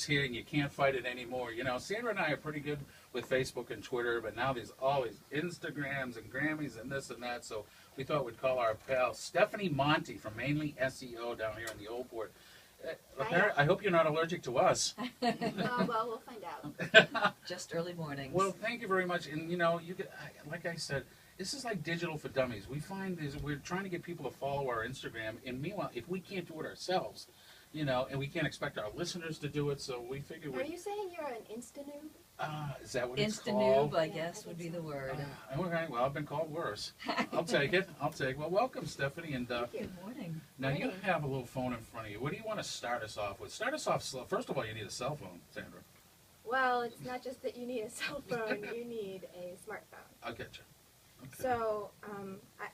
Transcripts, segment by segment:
here and you can't fight it anymore. You know, Sandra and I are pretty good with Facebook and Twitter, but now there's all these Instagrams and Grammys and this and that. So we thought we'd call our pal Stephanie Monty from Mainly SEO down here in the Old Port. I hope you're not allergic to us. Well, we'll find out. Just early mornings. Well, thank you very much. And you know, you get, like I said, this is like digital for dummies. We find we're trying to get people to follow our Instagram, and meanwhile, if we can't do it ourselves, you know, and we can't expect our listeners to do it, so we figure. Are you saying you're an Insta-noob? Is that what it's called? Insta-noob, I guess, would be the word. Okay, well, I've been called worse. I'll take it. Well, welcome, Stephanie. And Thank you. Good morning. Now you have a little phone in front of you. What do you want to start us off with? Start us off slow. First of all, you need a cell phone, Sandra. Well, it's not just that you need a cell phone, you need a smartphone. I'll get you. Okay. So,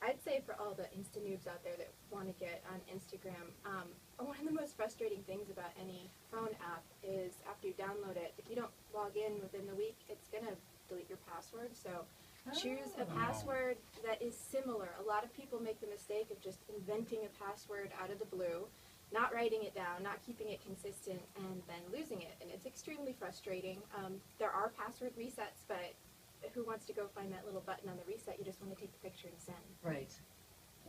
I'd say for all the Insta-noobs out there that want to get on Instagram, one of the most frustrating things about any phone app is after you download it, if you don't log in within the week, it's going to delete your password. So choose a password that is similar. A lot of people make the mistake of just inventing a password out of the blue, not writing it down, not keeping it consistent, and then losing it. And it's extremely frustrating. There are password resets, but who wants to go find that little button on the reset? You just want to take the picture and send. Right.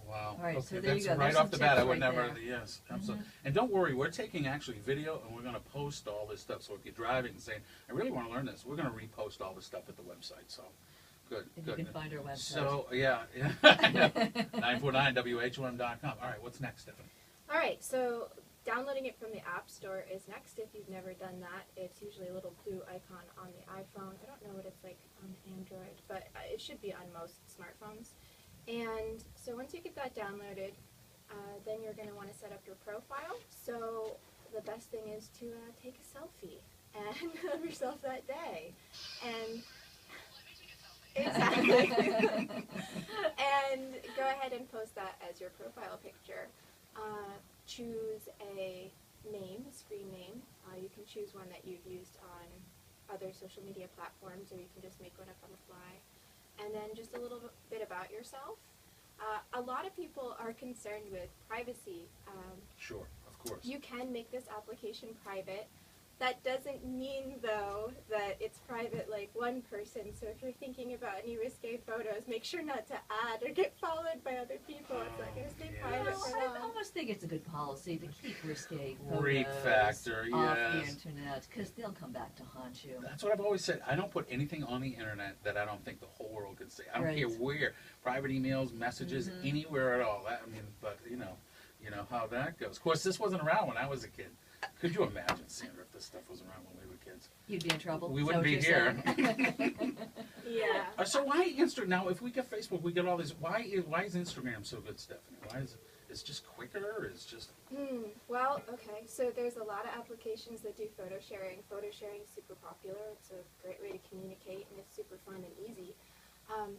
Wow. All right, Okay, so there you that's go. right There's off the some bat. I tips would right never. there. Yes, absolutely. And don't worry, we're taking actually video, and we're going to post all this stuff. So if you're driving and saying, "I really want to learn this," we're going to repost all this stuff at the website. So good. And good. you can find our website. So yeah, 949wh1.com. All right, what's next, Stephanie? All right, so downloading it from the App Store is next. If you've never done that, it's usually a little blue icon on the iPhone. I don't know what it's like on Android, but it should be on most smartphones. And so once you get that downloaded, then you're going to want to set up your profile. So the best thing is to take a selfie and of yourself that day. And exactly. And go ahead and post that as your profile picture. Choose a name, a screen name. You can choose one that you've used on other social media platforms, or you can just make one up on the fly. And then just a little bit about yourself. A lot of people are concerned with privacy. Sure, of course. You can make this application private. That doesn't mean, though, that it's private like one person. So if you're thinking about any risque photos, make sure not to add or get followed by other people. It's not going to stay private Well, for I long. almost think it's a good policy to keep risque Creep photos factor, off yes. the internet, because they'll come back to haunt you. That's what I've always said. I don't put anything on the internet that I don't think the whole world can see. I don't Right. care where, private emails, messages, anywhere at all. I mean, but you know how that goes. Of course, this wasn't around when I was a kid. Could you imagine, Sandra, if this stuff was around when we were kids? You'd be in trouble. We Is that wouldn't what be you're here. saying? Yeah. So why Instagram? Now, if we get Facebook, we get all this. Why is Instagram so good, Stephanie? Why is it? It's just quicker. It's just. Well, okay. So there's a lot of applications that do photo sharing. Photo sharing is super popular. It's a great way to communicate, and it's super fun and easy.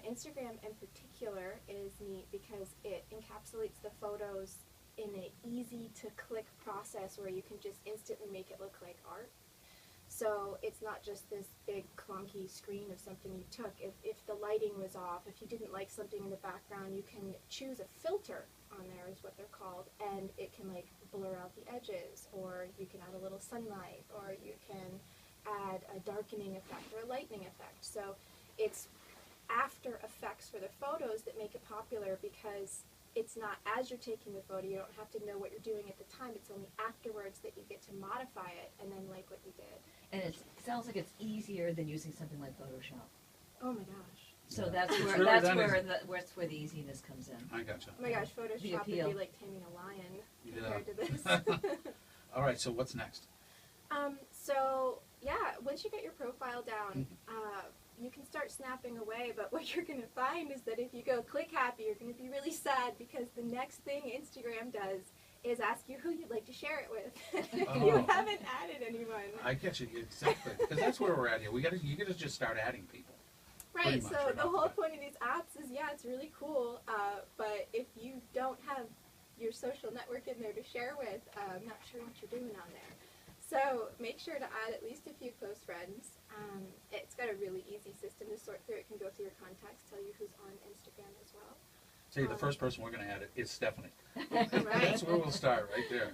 Instagram in particular is neat because it encapsulates the photos in an easy-to-click process where you can just instantly make it look like art. So it's not just this big clunky screen of something you took. If the lighting was off, if you didn't like something in the background, you can choose a filter on there is what they're called, and it can like blur out the edges, or you can add a little sunlight, or you can add a darkening effect or a lightening effect. So it's after effects for the photos that make it popular because it's not as you're taking the photo, you don't have to know what you're doing at the time, it's only afterwards that you get to modify it and then like what you did. And it sounds like it's easier than using something like Photoshop. Oh my gosh. So Yeah. that's where Really, that's that where the easiness comes in. I gotcha. Oh my gosh, Photoshop would be appeal. like taming a lion Yeah. compared to this. All right. So what's next? So yeah, once you get your profile down, you can start snapping away, but what you're going to find is that if you go click happy, you're going to be really sad because the next thing Instagram does is ask you who you'd like to share it with. You haven't added anyone. I get you exactly because that's where we're at here. You gotta just start adding people. Right, Pretty much, so right the off the whole bat. point of these apps is, yeah, it's really cool, but if you don't have your social network in there to share with, I'm not sure what you're doing on there. So make sure to add at least a few close friends. It's got a really easy system to sort through. It can go through your contacts, tell you who's on Instagram as well. See, the first person we're gonna add it is Stephanie. Right. That's where we'll start, right there.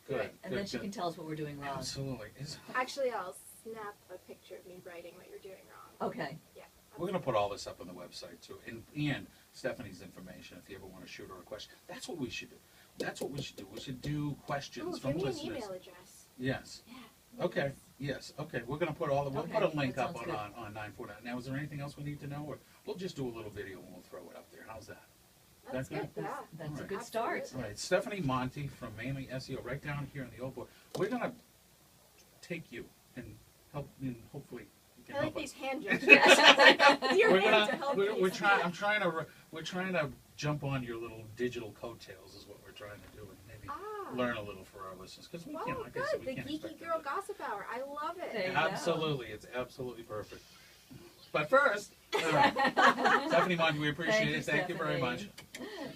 Good. Right. And then she can tell us what we're doing wrong. Absolutely. Actually, I'll snap a picture of me writing what you're doing wrong. Okay. Yeah. We're going to put all this up on the website too, and Stephanie's information if you ever want to shoot her a question. That's what we should do. That's what we should do. We should do questions Ooh, from give me an listeners. email address. Yes. Yeah. Okay. Yes. Okay. We're going to put all the. We'll Okay, put a link that up sounds on 949. Now, is there anything else we need to know, or we'll just do a little video and we'll throw it up there? How's that? That's That good. good? Yeah. That's a Alright. good start. Absolutely. All right. Stephanie Monty from Mainly SEO, right down here in the old board. We're going to take you and help, and hopefully you can I like help us. these hand gestures. Your We're hand to gonna, help we're, me. we're trying to jump on your little digital coattails is what we're trying to do, and maybe Ah. learn a little for our listeners, because we Wow, can't, like I good. said, we The can't Geeky expect Girl them to- Gossip Hour. I love it. There you go. Absolutely, it's absolutely perfect. But first, Stephanie Monty, we appreciate Thank it. you, Thank you very much. Stephanie.